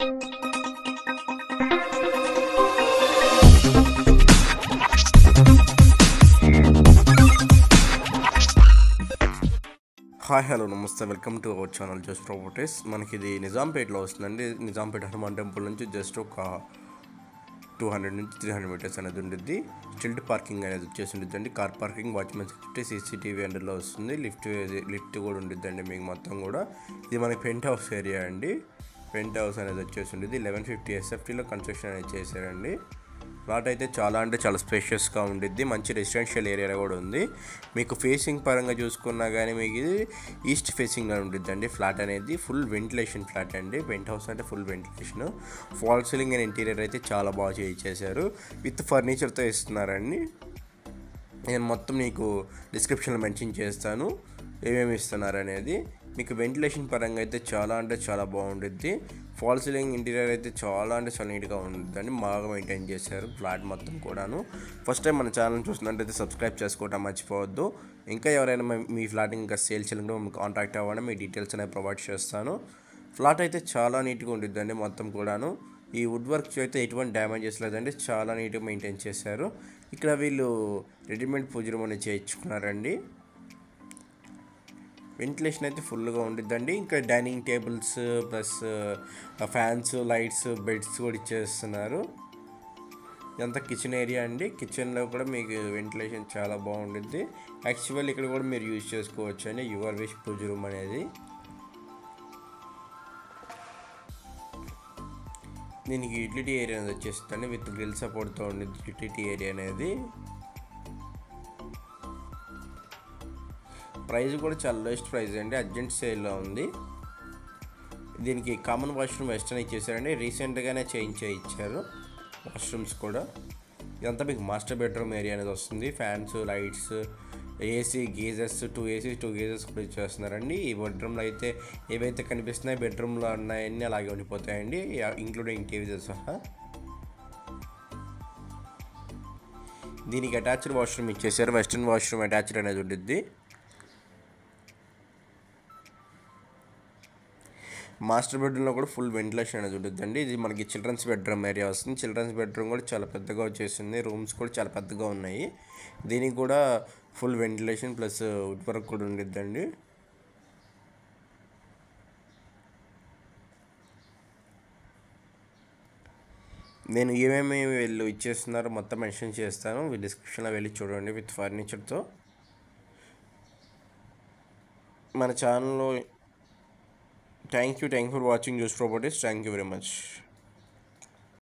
Hi hello నమస్తే, welcome to our channel just properties. మనకి ఇది నిజాంపేటలో వస్తుందండి. నిజాంపేట హనుమాన్ టెంపుల్ నుంచి జస్ట్ ఒక 200 నుంచి 300 మీటర్స్ అనేది ఉండిద్ది. స్టిల్ట్ పార్కింగ్ అనేది వచ్చేసి ఉండిద్దండి. Car parking, watchman security, CCTV అండర్లో వస్తుంది. లిఫ్ట్ కూడా ఉండిద్దండి మీకు మొత్తం కూడా. ఇది మనకి పెంట్ హౌస్ ఏరియా అండి. పెంట్ హౌస్ అనేది వచ్చేసి ఉండిద్ది. 1150 SFTలో కన్స్ట్రక్షన్ అనేది చేశారండి. ప్లాట్ అయితే చాలా అంటే చాలా స్పేషియస్గా ఉండిద్ది. మంచి రెసిడెన్షియల్ ఏరియా కూడా ఉంది. మీకు ఫేసింగ్ పరంగా చూసుకున్నా కానీ మీకు ఇది ఈస్ట్ ఫేసింగ్గా ఉండిద్దండి. ఫ్లాట్ అనేది ఫుల్ వెంటిలేషన్ ఫ్లాట్ అండి. పెంట్ హౌస్ అంటే full ventilation. Fall ceiling and interior అయితే చాలా బాగా చేయించేశారు. విత్ ఫర్నిచర్తో ఇస్తున్నారండి. నేను మొత్తం నీకు డిస్క్రిప్షన్లో మెన్షన్ చేస్తాను ఏమేమి ఇస్తున్నారు అనేది. మీకు వెంటిలేషన్ పరంగా అయితే చాలా అంటే చాలా బాగుండిద్ది. ఫాల్ సీలింగ్ ఇంటీరియర్ అయితే చాలా అంటే చాలా నీట్గా ఉంటుందని బాగా మెయింటైన్ చేశారు ఫ్లాట్ మొత్తం కూడాను. ఫస్ట్ టైం మన ఛానల్ చూసినట్టయితే సబ్స్క్రైబ్ చేసుకోవడం మర్చిపోవద్దు. ఇంకా ఎవరైనా మీ ఫ్లాట్ ఇంకా సేల్ చేయాలంటే మీకు కాంటాక్ట్ అవ్వడం, మీ డీటెయిల్స్ అనేవి ప్రొవైడ్ చేస్తాను. ఫ్లాట్ అయితే చాలా నీట్గా ఉండిద్దండి మొత్తం కూడాను. ఈ వుడ్ వర్క్ అయితే ఎటువంటి డ్యామేజెస్ లేదండి, చాలా నీట్గా మెయింటైన్ చేశారు. ఇక్కడ వీళ్ళు రెడీమేడ్ పూజ రూమ్ అనేది చేయించుకున్నారండి. వెంటిలేషన్ అయితే ఫుల్గా ఉండిద్దండి. ఇంకా dining tables plus fans, lights, beds కూడా ఇచ్చేస్తున్నారు. ఇదంతా కిచెన్ ఏరియా అండి. కిచెన్లో కూడా మీకు వెంటిలేషన్ చాలా బాగుండిద్ది. యాక్చువల్ ఇక్కడ కూడా మీరు యూజ్ చేసుకోవచ్చు అండి యువర్ విష్ పూజ రూమ్ అనేది. దీనికి యూటిలిటీ ఏరియా అనేది వచ్చేస్తుంది విత్ గ్రిల్ సపోర్ట్తో ఉండిద్ది యూటిలిటీ ఏరియా అనేది. ప్రైస్ కూడా చాలా లోయెస్ట్ ప్రైస్ అండి. అర్జెంట్ సేల్లో ఉంది. దీనికి కామన్ వాష్రూమ్ వెస్టర్న్ ఇచ్చేసారండి. రీసెంట్గానే చేంజ్ చేయించారు వాష్రూమ్స్ కూడా. ఇదంతా మీకు మాస్టర్ బెడ్రూమ్ ఏరియా అనేది వస్తుంది. Fans, lights, AC, geysers, 2 AC 2 geysers కూడా ఇచ్చేస్తున్నారండి. ఈ బెడ్రూమ్లో అయితే ఏవైతే కనిపిస్తున్నాయో బెడ్రూమ్లో ఉన్నాయన్నీ అలాగే ఉండిపోతాయండి, ఇంక్లూడింగ్ టీవీతో సహా. దీనికి అటాచ్డ్ వాష్రూమ్ ఇచ్చేసారు. వెస్టర్న్ వాష్రూమ్ అటాచ్డ్ అనేది ఉండిద్ది. మాస్టర్ బెడ్రూమ్లో కూడా ఫుల్ వెంటిలేషన్ అనేది ఉంటుందండి. ఇది మనకి చిల్డ్రన్స్ బెడ్రూమ్ ఏరియా వస్తుంది. చిల్డ్రన్స్ బెడ్రూమ్ కూడా చాలా పెద్దగా వచ్చేసింది. రూమ్స్ కూడా చాలా పెద్దగా ఉన్నాయి. దీనికి కూడా full ventilation plus wood work కూడా ఉండిద్దండి. నేను ఏమేమి వీళ్ళు ఇచ్చేస్తున్నారో మొత్తం మెన్షన్ చేస్తాను. డిస్క్రిప్షన్లో వెళ్ళి చూడండి విత్ ఫర్నిచర్తో. మన ఛానల్లో thank you for watching juice properties. Thank you very much.